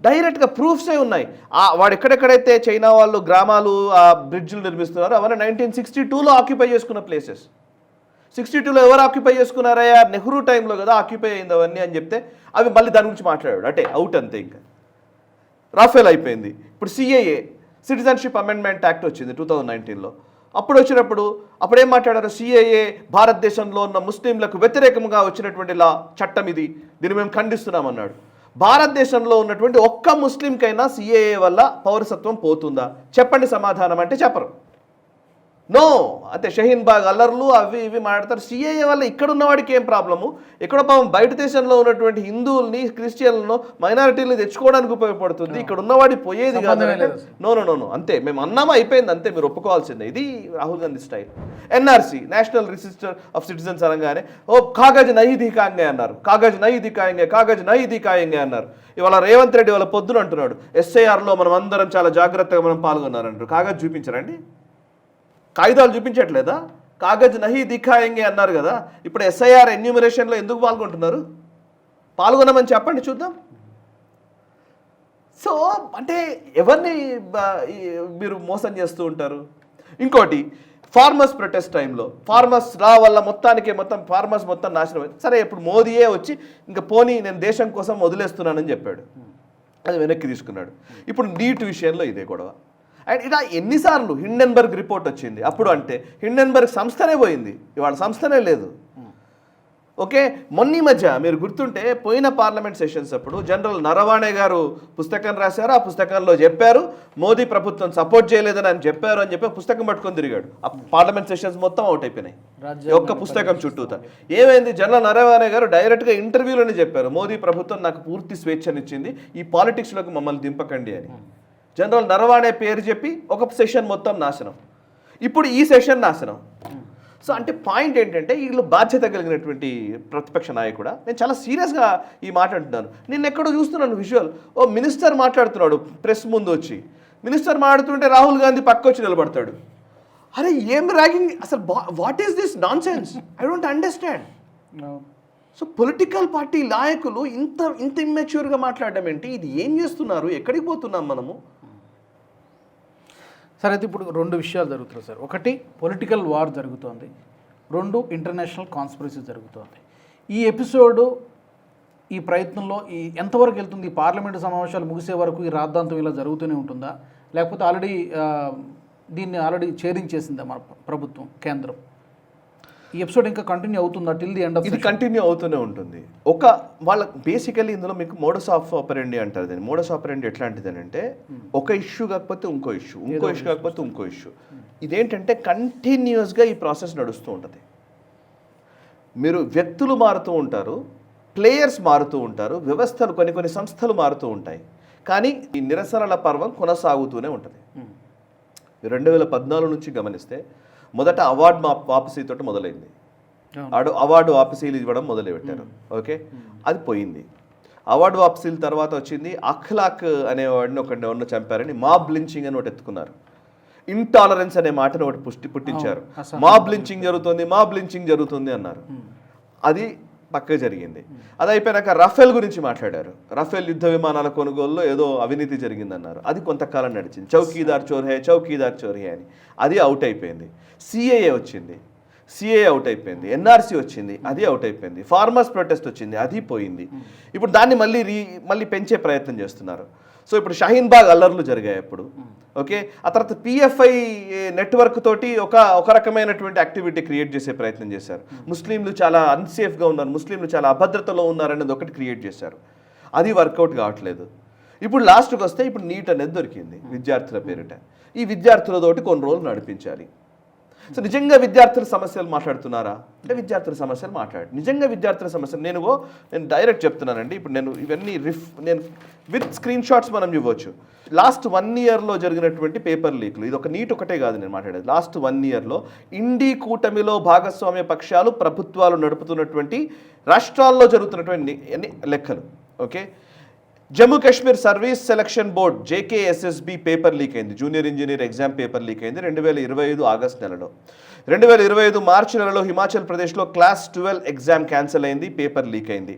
డైరెక్ట్గా ప్రూఫ్సే ఉన్నాయి. వాడు ఎక్కడెక్కడైతే చైనా వాళ్ళు గ్రామాలు ఆ బ్రిడ్జిలు నిర్మిస్తున్నారో అవన్నీ 1962లో ఆక్యుపై చేసుకున్న ప్లేసెస్. 62లో ఎవరు ఆక్యుపై చేసుకున్నారయ్యా? నెహ్రూ టైంలో కదా ఆక్యుపై అయింది అవన్నీ అని చెప్తే అవి మళ్ళీ దాని గురించి మాట్లాడాడు. అంటే అవుట్ అంతే, ఇంకా రాఫెల్ అయిపోయింది. ఇప్పుడు సిఏఏ సిటిజన్షిప్ అమెండ్మెంట్ యాక్ట్ వచ్చింది 2019లో. అప్పుడేం మాట్లాడారు? సిఏఏ భారతదేశంలో ఉన్న ముస్లింలకు వ్యతిరేకంగా వచ్చినటువంటి చట్టం ఇది, దీన్ని మేము ఖండిస్తున్నామన్నాడు. భారతదేశంలో ఉన్నటువంటి ఒక్క ముస్లింకైనా సిఏఏ వల్ల పౌరసత్వం పోతుందా? చెప్పండి సమాధానం అంటే చెప్పరు. నో, అంటే షహీన్ బాగ్ అల్లర్లు అవి ఇవి మాట్లాడతారు. సిఏఏ వల్ల ఇక్కడ ఉన్నవాడికి ఏం ప్రాబ్లము? ఎక్కడో పాపం బయట దేశంలో ఉన్నటువంటి హిందువుల్ని, క్రిస్టియన్లను, మైనారిటీలను తెచ్చుకోవడానికి ఉపయోగపడుతుంది, ఇక్కడ ఉన్నవాడి పోయేది కాదు. నో నో నో అంతే, మేము అన్నామా అయిపోయింది అంతే, మీరు ఒప్పుకోవాల్సిందే. ఇది Rahul Gandhi style. NRC national register of citizens అనగానే కాగజ్ నహీ దిఖాయంగే అన్నారు, కాగజ్ నహీ దిఖాయంగే, కాగజ్ నహీ దిఖాయంగే అన్నారు. ఇవాళ రేవంత్ రెడ్డి వాళ్ళ పొద్దున అంటున్నాడు ఎస్ఐఆర్లో మనం అందరం చాలా జాగ్రత్తగా మనం పాల్గొన్నారంటారు. కాగజ్ చూపించారండి, కాగితాలు చూపించట్లేదా? కాగజ్ నహీ దిఖాయంగే అన్నారు కదా, ఇప్పుడు ఎస్ఐఆర్ ఎన్యూమరేషన్లో ఎందుకు పాల్గొంటున్నారు? పాల్గొనమని చెప్పండి చూద్దాం. సో అంటే ఎవరిని మీరు మోసం చేస్తూ ఉంటారు? ఇంకోటి, ఫార్మర్స్ ప్రొటెస్ట్ టైంలో ఫార్మర్స్ లా వల్ల మొత్తం ఫార్మర్స్ మొత్తం నాశనం. సరే ఇప్పుడు మోదీయే వచ్చి ఇంకా పోనీ నేను దేశం కోసం వదిలేస్తున్నానని చెప్పాడు, అది వెనక్కి తీసుకున్నాడు. ఇప్పుడు నీట్ విషయంలో ఇదే గొడవ. అండ్ ఇలా ఎన్నిసార్లు హిండెన్బర్గ్ రిపోర్ట్ వచ్చింది, అప్పుడు అంటే హిండెన్బర్గ్ సంస్థనే పోయింది, ఇవాళ సంస్థనే లేదు. ఓకే, మొన్న మధ్య మీరు గుర్తుంటే పోయిన పార్లమెంట్ సెషన్స్ అప్పుడు జనరల్ నరవాణే గారు పుస్తకం రాశారు. ఆ పుస్తకంలో చెప్పారు మోదీ ప్రభుత్వం సపోర్ట్ చేయలేదని అని చెప్పి పుస్తకం పట్టుకొని తిరిగాడు. ఆ పార్లమెంట్ సెషన్స్ మొత్తం అవుట్ అయిపోయినాయి ఒక్క పుస్తకం చుట్టూతా. ఏమైంది? జనరల్ నరవాణే గారు డైరెక్ట్గా ఇంటర్వ్యూలోనే చెప్పారు మోదీ ప్రభుత్వం నాకు పూర్తి స్వేచ్ఛనిచ్చింది, ఈ పాలిటిక్స్లోకి మమ్మల్ని దింపకండి అని. జనరల్ నరవాణే పేరు చెప్పి ఒక సెషన్ మొత్తం నాశనం, ఇప్పుడు ఈ సెషన్ నాశనం. సో అంటే పాయింట్ ఏంటంటే వీళ్ళు బాధ్యత కలిగినటువంటి ప్రతిపక్ష నాయకుడా? నేను చాలా సీరియస్గా ఈ మాట అంటున్నాను. నేను ఎక్కడో చూస్తున్నాను విజువల్, మినిస్టర్ మాట్లాడుతున్నాడు ప్రెస్ ముందు వచ్చి, మినిస్టర్ మాట్లాడుతుంటే రాహుల్ గాంధీ పక్క వచ్చి నిలబడతాడు. అరే ఏం ర్యాగింగ్ అసలు? What is this non sense? I don't understand. So political party నాయకులు ఇంత ఇమ్మెచ్యూర్గా మాట్లాడడం ఏంటి? ఇది ఏం చేస్తున్నారు? ఎక్కడికి పోతున్నాం మనము? సరే, అయితే ఇప్పుడు 2 విషయాలు జరుగుతున్నాయి సార్. ఒకటి పొలిటికల్ వార్ జరుగుతోంది, 2 ఇంటర్నేషనల్ కాన్స్పిరసీ జరుగుతోంది. ఈ ఎపిసోడు ఈ ప్రయత్నంలో ఎంతవరకు వెళ్తుంది? ఈ పార్లమెంటు సమావేశాలు ముగిసే వరకు ఈ రాద్ధాంతం ఇలా జరుగుతూనే ఉంటుందా, లేకపోతే ఆల్రెడీ ఛేదించేసిందా మన ప్రభుత్వం, కేంద్రం? ఈ ఎపిసోడ్ ఇంకా కంటిన్యూ అవుతుందా టిల్ ది ఎండ్ ఆఫ్? ఇది కంటిన్యూ అవుతూనే ఉంటుంది. వాళ్ళ బేసికలీ ఇందులో మీకు మోడస్ ఆఫ్ ఆపరెండి అంటారు. దీన్ని మోడస్ ఆపరెండి ఎట్లాంటిది అని అంటే, ఒక ఇష్యూ కాకపోతే ఇంకో ఇష్యూ కాకపోతే ఇంకో ఇష్యూ. ఇదేంటంటే కంటిన్యూస్గా ఈ ప్రాసెస్ నడుస్తూ ఉంటుంది. మీరు వ్యక్తులు మారుతూ ఉంటారు, ప్లేయర్స్ మారుతూ ఉంటారు, వ్యవస్థలు కొన్ని సంస్థలు మారుతూ ఉంటాయి, కానీ ఈ నిరసనల పర్వం కొనసాగుతూనే ఉంటుంది. 2014 నుంచి గమనిస్తే మొదట అవార్డు వాపసీతో మొదలైంది. అవార్డు వాపసీలు ఇవ్వడం మొదలుపెట్టారు. ఓకే, అది పోయింది. అవార్డు వాపసీల తర్వాత వచ్చింది అఖ్లాక్ అనేవాడిని ఒకరిని చంపారని మాబ్ లించింగ్ అని ఒకటి ఎత్తుకున్నారు. ఇంటాలరెన్స్ అనే మాటను ఒకటి పుట్టించారు. మాబ్ లించింగ్ జరుగుతుంది అన్నారు. అది పక్క జరిగింది. అది అయిపోయినాక రఫేల్ గురించి మాట్లాడారు. రఫేల్ యుద్ధ విమానాల కొనుగోలులో ఏదో అవినీతి జరిగిందన్నారు. అది కొంతకాలం నడిచింది. చౌకీదార్ చోర్ హే అని అది అవుట్ అయిపోయింది. సిఏఏ వచ్చింది, సిఏఏ అవుట్ అయిపోయింది. ఎన్ఆర్సీ వచ్చింది, అది అవుట్ అయిపోయింది. ఫార్మర్స్ ప్రొటెస్ట్ వచ్చింది, అది పోయింది. ఇప్పుడు దాన్ని మళ్ళీ పెంచే ప్రయత్నం చేస్తున్నారు. సో ఇప్పుడు షహీన్ బాగ్ అల్లర్లు జరిగాయి అప్పుడు, ఓకే. ఆ తర్వాత పిఎఫ్ఐ నెట్వర్క్ తోటి ఒక రకమైనటువంటి యాక్టివిటీ క్రియేట్ చేసే ప్రయత్నం చేశారు. ముస్లింలు చాలా అన్సేఫ్గా ఉన్నారు, ముస్లింలు చాలా అభద్రతలో ఉన్నారనేది ఒకటి క్రియేట్ చేశారు. అది వర్కౌట్ కావట్లేదు. ఇప్పుడు లాస్ట్కి వస్తే ఇప్పుడు నీట్ అనేది దొరికింది విద్యార్థుల పేరిట. ఈ విద్యార్థులతోటి కొన్ని రోజులు నడిపించాలి. సో నిజంగా విద్యార్థుల సమస్యలు మాట్లాడుతున్నారా అంటే విద్యార్థుల సమస్యలు నిజంగా విద్యార్థుల సమస్యలు నేను డైరెక్ట్ చెప్తున్నానండి. ఇప్పుడు నేను ఇవన్నీ నేను విత్ స్క్రీన్ షాట్స్ మనం ఇవ్వచ్చు. లాస్ట్ 1 yearలో జరిగినటువంటి పేపర్ లీక్లు, ఇది ఒక నీట్ ఒకటే కాదు నేను మాట్లాడేది. లాస్ట్ 1 yearలో ఇండి కూటమిలో భాగస్వామ్య పక్షాలు ప్రభుత్వాలు నడుపుతున్నటువంటి రాష్ట్రాల్లో జరుగుతున్నటువంటి లెక్కలు, okay. Jammu Kashmir service selection board JKSSB paper leak అయింది. Junior engineer exam paper leak అయింది 2025 ఆగస్ట్ నెలలో. 2025 మార్చి నెలలో హిమాచల్ ప్రదేశ్లో క్లాస్ 12 ఎగ్జామ్ క్యాన్సిల్ అయింది, పేపర్ లీక్ అయింది.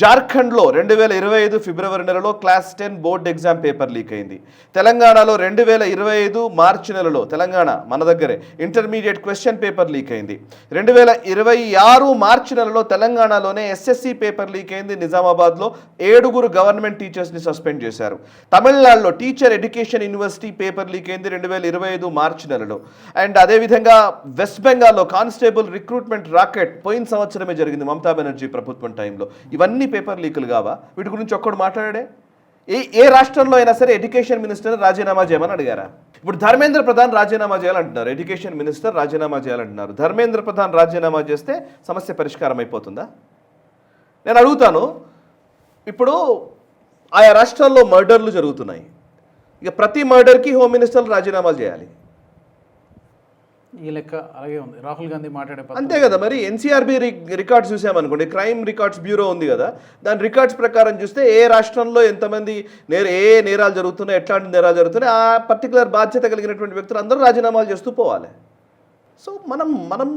జార్ఖండ్లో 2025 ఫిబ్రవరి నెలలో class 10 board exam paper leak అయింది. తెలంగాణలో 2025 మార్చి నెలలో తెలంగాణ మన దగ్గరే ఇంటర్మీడియట్ క్వశ్చన్ పేపర్ లీక్ అయింది. 2026 మార్చి నెలలో తెలంగాణలోనే SSC పేపర్ లీక్ అయింది. నిజామాబాద్లో 7 గవర్నమెంట్ టీచర్స్ని సస్పెండ్ చేశారు. తమిళనాడులో teacher education university paper leak అయింది 2025 మార్చి నెలలో. అండ్ అదేవిధంగా వెస్ట్ బెంగాల్లో కానిస్టేబుల్ రిక్రూట్మెంట్ రాకెట్ పోయిన సంవత్సరమే జరిగింది మమతా బెనర్జీ ప్రభుత్వం టైంలో. ఇవన్నీ పేపర్ లీకులు కావా? వీటి గురించి ఒక్కడు మాట్లాడే ఏ రాష్ట్రంలో అయినా సరే ఎడ్యుకేషన్ మినిస్టర్ రాజీనామా చేయమని అడిగారా? ఇప్పుడు ధర్మేంద్ర ప్రధాన్ రాజీనామా చేయాలంటున్నారు, ఎడ్యుకేషన్ మినిస్టర్ రాజీనామా చేయాలంటున్నారు. ధర్మేంద్ర ప్రధాన్ రాజీనామా చేస్తే సమస్య పరిష్కారం అయిపోతుందా? నేను అడుగుతాను. ఇప్పుడు ఆయా రాష్ట్రాల్లో మర్డర్లు జరుగుతున్నాయి. ఇక ప్రతి మర్డర్కి హోమ్ మినిస్టర్ రాజీనామా చేయాలి. ఈ లెక్క అలాగే ఉంది. రాహుల్ గాంధీ మాట్లాడే అంతే కదా. మరి ఎన్సీఆర్బీ రికార్డ్స్ చూసామనుకోండి, క్రైమ్ రికార్డ్స్ బ్యూరో ఉంది కదా, దాని రికార్డ్స్ ప్రకారం చూస్తే ఏ రాష్ట్రంలో ఎంతమంది ఏ నేరాలు జరుగుతున్నాయి, ఎట్లాంటి నేరాలు జరుగుతున్నాయి, ఆ పర్టికులర్ బాధ్యత కలిగినటువంటి వ్యక్తులు అందరూ రాజీనామాలు చేస్తూ పోవాలి. సో మనం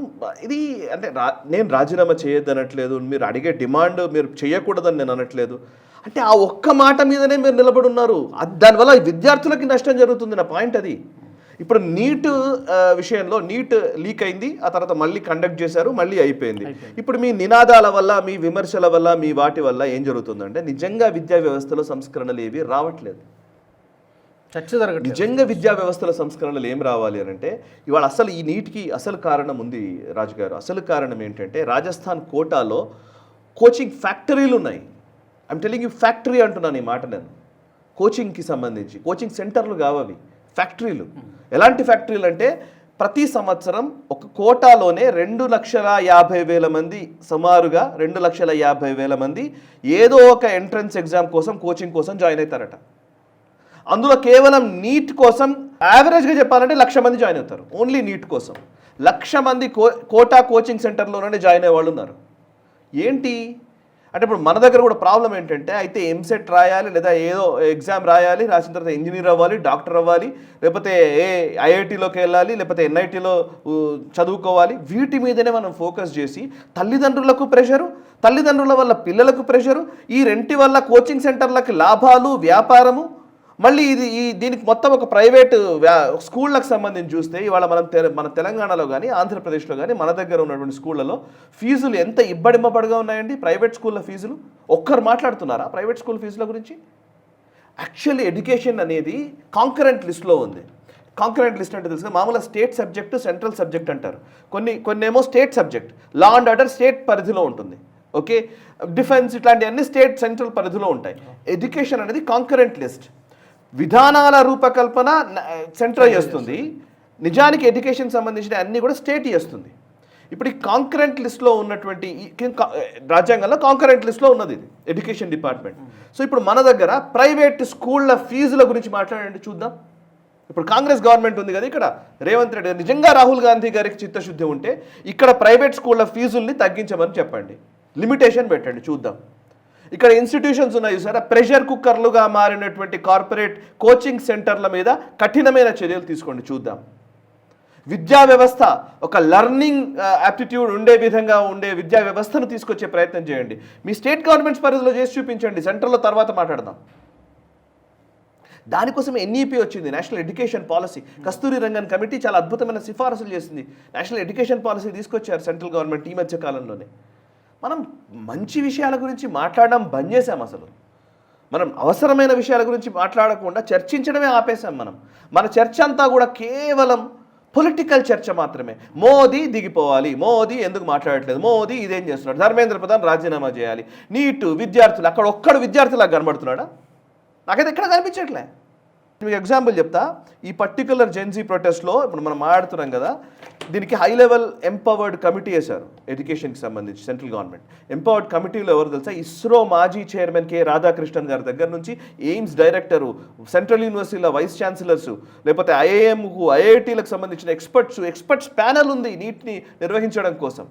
ఇది అంటే నేను రాజీనామా చేయొద్దు అనట్లేదు, మీరు అడిగే డిమాండ్ మీరు చేయకూడదని నేను అనట్లేదు. అంటే ఆ ఒక్క మాట మీదనే మీరు నిలబడి ఉన్నారు. దానివల్ల విద్యార్థులకి నష్టం జరుగుతుంది. నా పాయింట్ అది. ఇప్పుడు నీట్ విషయంలో నీట్ లీక్ అయింది, ఆ తర్వాత మళ్ళీ కండక్ట్ చేశారు, మళ్ళీ అయిపోయింది. ఇప్పుడు మీ నినాదాల వల్ల, మీ విమర్శల వల్ల, మీ వాటి వల్ల ఏం జరుగుతుందంటే నిజంగా విద్యా వ్యవస్థలో సంస్కరణలు ఏవి రావట్లేదు. నిజంగా విద్యా వ్యవస్థల సంస్కరణలు ఏం రావాలి అని అంటే ఇవాళ అసలు ఈ నీటికి అసలు కారణం ఉంది రాజుగారు. అసలు కారణం ఏంటంటే రాజస్థాన్ కోటాలో కోచింగ్ ఫ్యాక్టరీలు ఉన్నాయి. ఐఎమ్ టెలింగ్ యూ, ఫ్యాక్టరీ అంటున్నాను ఈ మాట నేను. కోచింగ్కి సంబంధించి కోచింగ్ సెంటర్లు కావవి, ఫ్యాక్టరీలు. ఎలాంటి ఫ్యాక్టరీలు అంటే ప్రతి సంవత్సరం ఒక కోటాలోనే 2,50,000 మంది, సుమారుగా 2,50,000 మంది ఏదో ఒక ఎంట్రన్స్ ఎగ్జామ్ కోసం కోచింగ్ కోసం జాయిన్ అవుతారట. అందులో కేవలం నీట్ కోసం యావరేజ్గా చెప్పాలంటే 1,00,000 మంది జాయిన్ అవుతారు. ఓన్లీ నీట్ కోసం 1,00,000 మంది కోటా కోచింగ్ సెంటర్లోనే జాయిన్ అయ్యే వాళ్ళు ఉన్నారు. ఏంటి అంటే ఇప్పుడు మన దగ్గర కూడా ప్రాబ్లం ఏంటంటే అయితే ఎంసెట్ రాయాలి, లేదా ఏదో ఎగ్జామ్ రాయాలి, రాసిన తర్వాత ఇంజనీర్ అవ్వాలి, డాక్టర్ అవ్వాలి, లేకపోతే ఐఐటీలోకి వెళ్ళాలి, లేకపోతే ఎన్ఐటీలో చదువుకోవాలి. వీటి మీదనే మనం ఫోకస్ చేసి తల్లిదండ్రులకు ప్రెషరు, తల్లిదండ్రుల వల్ల పిల్లలకు ప్రెషరు, ఈ రెంటి వల్ల కోచింగ్ సెంటర్లకు లాభాలు, వ్యాపారము. మళ్ళీ దీనికి మొత్తం ఒక ప్రైవేటు స్కూళ్ళకు సంబంధించి చూస్తే ఇవాళ మన తెలంగాణలో కానీ ఆంధ్రప్రదేశ్లో కానీ మన దగ్గర ఉన్నటువంటి స్కూళ్ళలో ఫీజులు ఎంత ఇబ్బడిమ్మబడిగా ఉన్నాయండి. ప్రైవేట్ స్కూళ్ళ ఫీజులు ఒక్కరు మాట్లాడుతున్నారా ప్రైవేట్ స్కూల్ ఫీజుల గురించి? యాక్చువల్లీ ఎడ్యుకేషన్ అనేది కాంకరెంట్ లిస్ట్లో ఉంది. కాంకరెంట్ లిస్ట్ అంటే తెలుసు, మామూలుగా స్టేట్ సబ్జెక్టు, సెంట్రల్ సబ్జెక్ట్ అంటారు. కొన్ని ఏమో state subject, law and order state పరిధిలో ఉంటుంది, ఓకే. డిఫెన్స్ ఇట్లాంటివన్నీ స్టేట్ సెంట్రల్ పరిధిలో ఉంటాయి. ఎడ్యుకేషన్ అనేది కాంకరెంట్ లిస్ట్. విధానాల రూపకల్పన సెంట్రల్ చేస్తుంది, నిజానికి ఎడ్యుకేషన్ సంబంధించిన అన్నీ కూడా స్టేట్ చేస్తుంది. ఇప్పుడు ఈ కాంకరెంట్ లిస్ట్లో ఉన్నటువంటి రాజ్యాంగంలో కాంకరెంట్ లిస్ట్లో ఉన్నది ఇది ఎడ్యుకేషన్ డిపార్ట్మెంట్. సో ఇప్పుడు మన దగ్గర ప్రైవేట్ స్కూళ్ళ ఫీజుల గురించి మాట్లాడండి చూద్దాం. ఇప్పుడు కాంగ్రెస్ గవర్నమెంట్ ఉంది కదా, ఇక్కడ రేవంత్ రెడ్డి నిజంగా రాహుల్ గాంధీ గారికి చిత్తశుద్ధి ఉంటే ఇక్కడ ప్రైవేట్ స్కూళ్ళ ఫీజుల్ని తగ్గించమని చెప్పండి, లిమిటేషన్ పెట్టండి చూద్దాం. ఇక్కడ ఇన్స్టిట్యూషన్స్ ఉన్నాయి చూసారా, ప్రెషర్ కుక్కర్లుగా మారినటువంటి కార్పొరేట్ కోచింగ్ సెంటర్ల మీద కఠినమైన చర్యలు తీసుకోండి చూద్దాం. విద్యా వ్యవస్థ ఒక లర్నింగ్ యాప్టిట్యూడ్ ఉండే విధంగా ఉండే విద్యా వ్యవస్థను తీసుకొచ్చే ప్రయత్నం చేయండి. మీ స్టేట్ గవర్నమెంట్స్ పరిధిలో చేసి చూపించండి, సెంట్రల్లో తర్వాత మాట్లాడదాం. దానికోసం ఎన్ఈపీ వచ్చింది, నేషనల్ ఎడ్యుకేషన్ పాలసీ. కస్తూరి రంగన్ కమిటీ చాలా అద్భుతమైన సిఫారసులు చేసింది. నేషనల్ ఎడ్యుకేషన్ పాలసీ తీసుకొచ్చారు సెంట్రల్ గవర్నమెంట్ ఈ మధ్య కాలంలోనే. మనం మంచి విషయాల గురించి మాట్లాడడం బంద్ చేశాం. అసలు మనం అవసరమైన విషయాల గురించి మాట్లాడకుండా చర్చించడమే ఆపేశాం. మన చర్చ అంతా కూడా కేవలం పొలిటికల్ చర్చ మాత్రమే. మోదీ దిగిపోవాలి, మోదీ ఎందుకు మాట్లాడట్లేదు, మోదీ ఇదేం చేస్తున్నాడు, ధర్మేంద్ర ప్రధాన్ రాజీనామా చేయాలి, నీటు విద్యార్థులు అక్కడ ఒక్కడు విద్యార్థులకు కనబడుతున్నాడా? నాకైతే ఎక్కడ కనిపించట్లే. మీకు ఎగ్జాంపుల్ చెప్తా. ఈ పర్టికులర్ జెన్జీ ప్రొటెస్ట్లో ఇప్పుడు మనం మాట్లాడుతున్నాం కదా, దీనికి హై లెవెల్ ఎంపవర్డ్ కమిటీ వేశారు ఎడ్యుకేషన్కి సంబంధించి సెంట్రల్ గవర్నమెంట్. ఎంపవర్డ్ కమిటీలో ఎవరు తెలుసా? ఇస్రో మాజీ చైర్మన్ కె రాధాకృష్ణన్ గారి దగ్గర నుంచి ఎయిమ్స్ డైరెక్టరు, సెంట్రల్ యూనివర్సిటీల వైస్ ఛాన్సలర్స్, లేకపోతే ఐఐఎంకు ఐఐటీలకు సంబంధించిన ఎక్స్పర్ట్స్ ప్యానెల్ ఉంది నీట్ని నిర్వహించడం కోసం.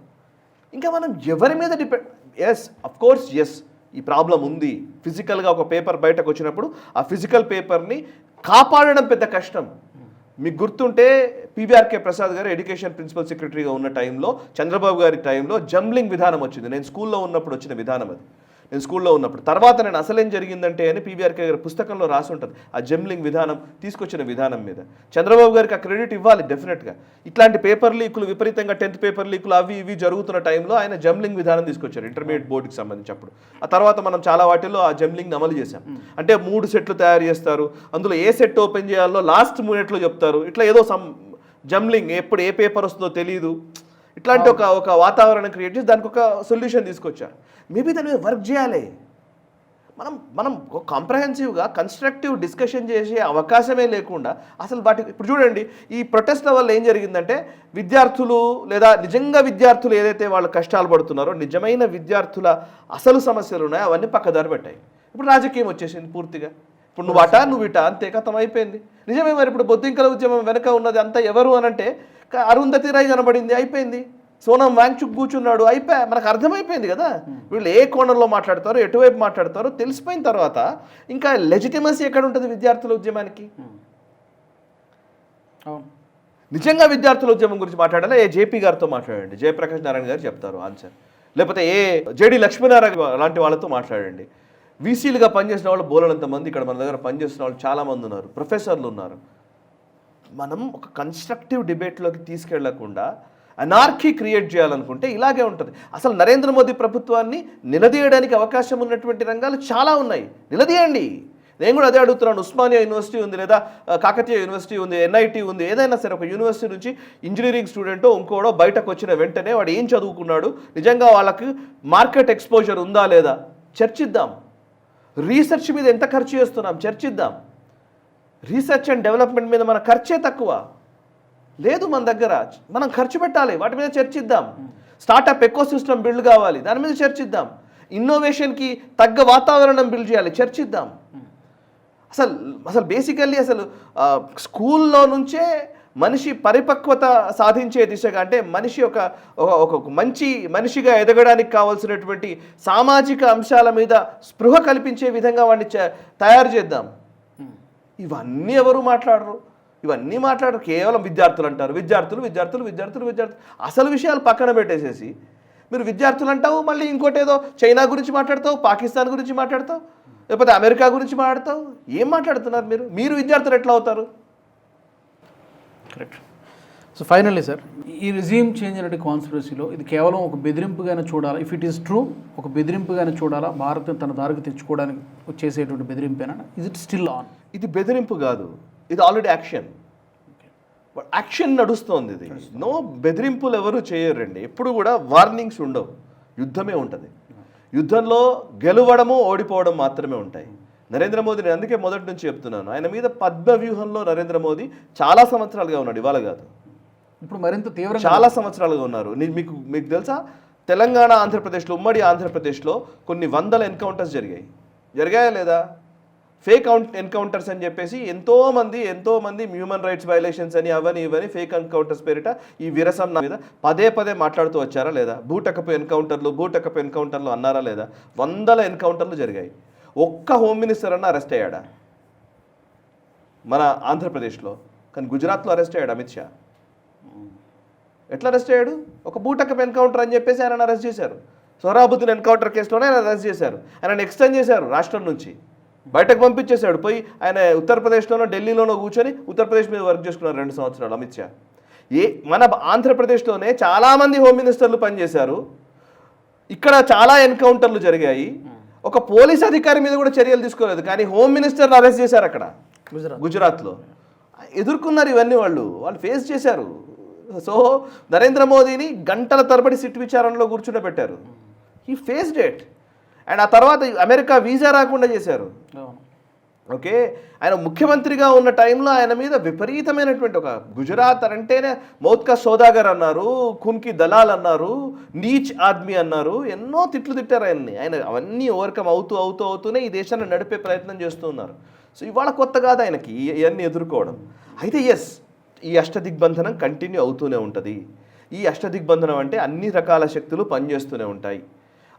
ఇంకా మనం ఎవరి మీద depend? Yes, of course yes, ఈ ప్రాబ్లం ఉంది. ఫిజికల్గా ఒక పేపర్ బయటకు వచ్చినప్పుడు ఆ ఫిజికల్ పేపర్ని కాపాడడం పెద్ద కష్టం. మీకు గుర్తుంటే పివిఆర్కే ప్రసాద్ గారు ఎడ్యుకేషన్ ప్రిన్సిపల్ సెక్రటరీగా ఉన్న టైంలో, చంద్రబాబు గారి టైంలో జంబ్లింగ్ విధానం వచ్చింది. నేను స్కూల్లో ఉన్నప్పుడు వచ్చిన విధానం అది. నేను స్కూల్లో ఉన్నప్పుడు తర్వాత నేను అసలేం జరిగిందంటే అని పివిఆర్కే గారి పుస్తకంలో రాసి ఉంటుంది ఆ జంబ్లింగ్ విధానం తీసుకొచ్చిన విధానం మీద. చంద్రబాబు గారికి ఆ క్రెడిట్ ఇవ్వాలి డెఫినెట్గా. ఇట్లాంటి పేపర్ లీకులు విపరీతంగా 10th పేపర్ లీకులు అవి ఇవి జరుగుతున్న టైంలో ఆయన జంబ్లింగ్ విధానం తీసుకొచ్చారు ఇంటర్మీడియట్ బోర్డుకి సంబంధించి. అప్పుడు ఆ తర్వాత మనం చాలా వాటిల్లో ఆ జంబ్లింగ్ అమలు చేశాం. అంటే 3 సెట్లు తయారు చేస్తారు, అందులో ఏ సెట్ ఓపెన్ చేయాలో లాస్ట్ మినిట్లో చెప్తారు. ఇట్లా ఏదో జంబ్లింగ్, ఎప్పుడు ఏ పేపర్ వస్తుందో తెలియదు. ఇట్లాంటి ఒక వాతావరణం క్రియేట్ చేసి దానికి ఒక సొల్యూషన్ తీసుకొచ్చారు. మేబీ దాని మీద వర్క్ చేయాలి. మనం కాంప్రహెన్సివ్గా కన్స్ట్రక్టివ్ డిస్కషన్ చేసే అవకాశమే లేకుండా అసలు వాటి ఇప్పుడు చూడండి, ఈ ప్రొటెస్ట్ల వల్ల ఏం జరిగిందంటే విద్యార్థులు లేదా నిజంగా విద్యార్థులు ఏదైతే వాళ్ళు కష్టాలు పడుతున్నారో, నిజమైన విద్యార్థుల అసలు సమస్యలు ఉన్నాయో అవన్నీ పక్కదారి పెట్టాయి. ఇప్పుడు రాజకీయం వచ్చేసింది పూర్తిగా. ఇప్పుడు నువ్వు ఇటా అంతే కథం అయిపోయింది. నిజమే. మరి ఇప్పుడు బొద్దింకల ఉద్యమం వెనక ఉన్నది అంతా ఎవరు అనంటే అరుంధతి రాయ్ కనబడింది, అయిపోయింది. సోనం వాంగ్చుక్ కూర్చున్నాడు, అయిపోయా. మనకు అర్థమైపోయింది కదా వీళ్ళు ఏ కోణంలో మాట్లాడతారో, ఎటువైపు మాట్లాడతారో తెలిసిపోయిన తర్వాత ఇంకా లెజిటిమసీ ఎక్కడ ఉంటుంది విద్యార్థుల ఉద్యమానికి? నిజంగా విద్యార్థుల ఉద్యమం గురించి మాట్లాడాలా జేపీ గారితో మాట్లాడండి, జయప్రకాష్ నారాయణ గారు చెప్తారు ఆన్సర్. లేకపోతే జేడి లక్ష్మీనారాయణ లాంటి వాళ్ళతో మాట్లాడండి. వీసీలుగా పనిచేసిన వాళ్ళు బోలనంత మంది ఇక్కడ మన దగ్గర పనిచేస్తున్న వాళ్ళు చాలామంది ఉన్నారు, ప్రొఫెసర్లు ఉన్నారు. మనం ఒక కన్స్ట్రక్టివ్ డిబేట్లోకి తీసుకెళ్లకుండా అనార్కీ క్రియేట్ చేయాలనుకుంటే ఇలాగే ఉంటుంది. అసలు నరేంద్ర మోదీ ప్రభుత్వాన్ని నిలదీయడానికి అవకాశం ఉన్నటువంటి రంగాలు చాలా ఉన్నాయి, నిలదీయండి. నేను కూడా అదే అడుగుతున్నాను. ఉస్మానియా యూనివర్సిటీ ఉంది, లేదా కాకతీయ యూనివర్సిటీ ఉంది, ఎన్ఐటీ ఉంది, ఏదైనా సరే ఒక యూనివర్సిటీ నుంచి ఇంజనీరింగ్ స్టూడెంటో ఇంకోడో బయటకు వచ్చిన వెంటనే వాడు ఏం చదువుకున్నాడు, నిజంగా వాళ్ళకి మార్కెట్ ఎక్స్పోజర్ ఉందా లేదా చర్చిద్దాం. రీసెర్చ్ మీద ఎంత ఖర్చు చేస్తున్నాం చర్చిద్దాం. రీసెర్చ్ అండ్ డెవలప్మెంట్ మీద మన ఖర్చే తక్కువ లేదు మన దగ్గర, మనం ఖర్చు పెట్టాలి, వాటి మీద చర్చిద్దాం. స్టార్టప్ ఎకో సిస్టమ్ బిల్డ్ కావాలి, దాని మీద చర్చిద్దాం. ఇన్నోవేషన్కి తగ్గ వాతావరణం బిల్డ్ చేయాలి, చర్చిద్దాం. అసలు బేసికల్లీ అసలు స్కూల్లో నుంచే మనిషి పరిపక్వత సాధించే దిశగా, అంటే మనిషి ఒక మంచి మనిషిగా ఎదగడానికి కావాల్సినటువంటి సామాజిక అంశాల మీద స్పృహ కల్పించే విధంగా వాడిని తయారు చేద్దాం. ఇవన్నీ ఎవరు మాట్లాడరు, ఇవన్నీ మాట్లాడరు. కేవలం విద్యార్థులు అంటారు, విద్యార్థులు. అసలు విషయాలు పక్కన పెట్టేసేసి మీరు విద్యార్థులు అంటావు, మళ్ళీ ఇంకోటి ఏదో చైనా గురించి మాట్లాడతావు, పాకిస్తాన్ గురించి మాట్లాడతావు, లేకపోతే అమెరికా గురించి మాట్లాడతావు. ఏం మాట్లాడుతున్నారు మీరు విద్యార్థులు ఎట్లా అవుతారు? కరెక్ట్. సో ఫైనల్లీ సార్, ఈ రిజీమ్ చేంజ్ అనే కాన్స్పిరసీలో ఇది కేవలం ఒక బెదిరింపుగానే చూడాలా? ఇఫ్ ఇట్ ఈస్ ట్రూ, ఒక బెదిరింపుగానే చూడాలా? భారత్ని తన దారికి తెచ్చుకోవడానికి చేసేటువంటి బెదిరింపేనా? Is it still on? ఇది బెదిరింపు కాదు, ఇది ఆల్రెడీ యాక్షన్ నడుస్తోంది. ఇది నో బెదిరింపులు ఎవరు చేయరండి. ఎప్పుడు కూడా వార్నింగ్స్ ఉండవు, యుద్ధమే ఉంటుంది. యుద్ధంలో గెలవడము ఓడిపోవడం మాత్రమే ఉంటాయి. నరేంద్ర మోదీని అందుకే మొదటి నుంచి చెప్తున్నాను, ఆయన మీద పద్మవ్యూహంలో నరేంద్ర మోదీ చాలా సంవత్సరాలుగా ఉన్నాడు, ఇవాళ కాదు, ఇప్పుడు మరింత తీవ్ర చాలా సంవత్సరాలుగా ఉన్నారు. మీకు తెలుసా, తెలంగాణ ఆంధ్రప్రదేశ్లో, ఉమ్మడి ఆంధ్రప్రదేశ్లో కొన్ని వందల ఎన్కౌంటర్స్ జరిగాయా లేదా? ఫేక్ ఎన్కౌంటర్స్ అని చెప్పేసి ఎంతోమంది హ్యూమన్ రైట్స్ వైలేషన్స్ అని అవని ఇవని ఫేక్ ఎన్కౌంటర్స్ పేరిట ఈ విరసం మీద పదే మాట్లాడుతూ వచ్చారా లేదా? భూటకపు ఎన్కౌంటర్లు అన్నారా లేదా? వందల ఎన్కౌంటర్లు జరిగాయి. ఒక్క హోమ్ మినిస్టర్ అన్న అరెస్ట్ అయ్యాడా మన ఆంధ్రప్రదేశ్లో? కానీ గుజరాత్లో అరెస్ట్ అయ్యాడు అమిత్ షా. ఎట్లా అరెస్ట్ అయ్యాడు? ఒక బూటకప్ ఎన్కౌంటర్ అని చెప్పేసి ఆయన అరెస్ట్ చేశారు. సొహరాబుద్దీన్ ఎన్కౌంటర్ కేసులోనే ఆయన అరెస్ట్ చేశారు. ఆయన ఎక్స్టెండ్ చేశారు రాష్ట్రం నుంచి, బయటకు పంపించేశాడు. పోయి ఆయన ఉత్తరప్రదేశ్లోనో ఢిల్లీలోనో కూర్చొని ఉత్తరప్రదేశ్ మీద వర్క్ చేసుకున్నారు 2 సంవత్సరాలు అమిత్ షా. మన ఆంధ్రప్రదేశ్లోనే చాలామంది హోమ్ మినిస్టర్లు పనిచేశారు. ఇక్కడ చాలా ఎన్కౌంటర్లు జరిగాయి. ఒక పోలీస్ అధికారి మీద కూడా చర్యలు తీసుకోలేదు, కానీ హోమ్ మినిస్టర్ని అరెస్ట్ చేశారు అక్కడ గుజరాత్లో. ఎదుర్కొన్నారు ఇవన్నీ, వాళ్ళు ఫేస్ చేశారు. సో నరేంద్ర మోదీని గంటల తరబడి సిట్ విచారణలో కూర్చుండబెట్టారు. He faced it. అండ్ ఆ తర్వాత అమెరికా వీసా రాకుండా చేశారు. ఓకే, ఆయన ముఖ్యమంత్రిగా ఉన్న టైంలో ఆయన మీద విపరీతమైనటువంటి, ఒక గుజరాత్ అంటేనే మౌత్కా సౌదాగర్ అన్నారు, ఖున్కి దలాల్ అన్నారు, నీచ్ ఆద్మీ అన్నారు, ఎన్నో తిట్లు తిట్టారు ఆయన్ని. ఆయన అవన్నీ ఓవర్కమ్ అవుతూనే ఈ దేశాన్ని నడిపే ప్రయత్నం చేస్తూ ఉన్నారు. సో ఇవాళ కొత్త కాదు ఆయనకి ఇవన్నీ ఎదుర్కోవడం. అయితే ఎస్, ఈ అష్టదిగ్బంధనం కంటిన్యూ అవుతూనే ఉంటుంది. ఈ అష్టదిగ్బంధనం అంటే అన్ని రకాల శక్తులు పనిచేస్తూనే ఉంటాయి.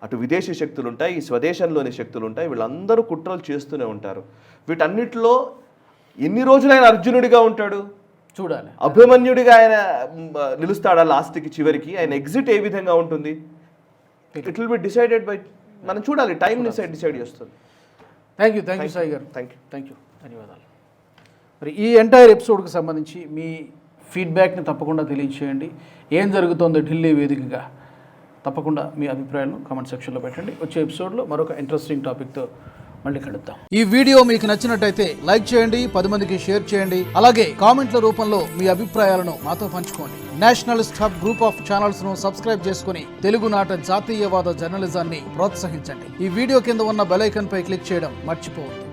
అటు విదేశీ శక్తులు ఉంటాయి, స్వదేశంలోని శక్తులు ఉంటాయి, వీళ్ళందరూ కుట్రలు చేస్తూనే ఉంటారు. వీటన్నిటిలో ఎన్ని రోజులు ఆయన అర్జునుడిగా ఉంటాడు చూడాలి, అభిమన్యుడిగా ఆయన నిలుస్తాడా లాస్ట్కి, చివరికి ఆయన ఎగ్జిట్ ఏ విధంగా ఉంటుంది, it will be decided by, మనం చూడాలి, టైం డిసైడ్ చేస్తుంది. థ్యాంక్ యూ సాయి గారు. థ్యాంక్ యూ, ధన్యవాదాలు. మరి ఈ ఎంటైర్ ఎపిసోడ్కి సంబంధించి మీ ఫీడ్బ్యాక్ని తప్పకుండా తెలియచేయండి. ఏం జరుగుతోంది ఢిల్లీ వేదికగా, తప్పకుండా మీ అభిప్రాయాలను కామెంట్ సెక్షన్లో పెట్టండి. వచ్చే ఎపిసోడ్లో మరొక ఇంట్రెస్టింగ్ టాపిక్తో మళ్ళీ కలుద్దాం. ఈ వీడియో మీకు నచ్చినట్టయితే లైక్ చేయండి, 10 మందికి షేర్ చేయండి. అలాగే కామెంట్ల రూపంలో మీ అభిప్రాయాలను మాతో పంచుకోండి. Nationalist hub group of channels ను సబ్స్క్రైబ్ చేసుకుని తెలుగునాట జాతీయవాద జర్నలిజాన్ని ప్రోత్సహించండి. ఈ వీడియో కింద ఉన్న బెల్ ఐకాన్ పై క్లిక్ చేయడం మర్చిపోవద్దు.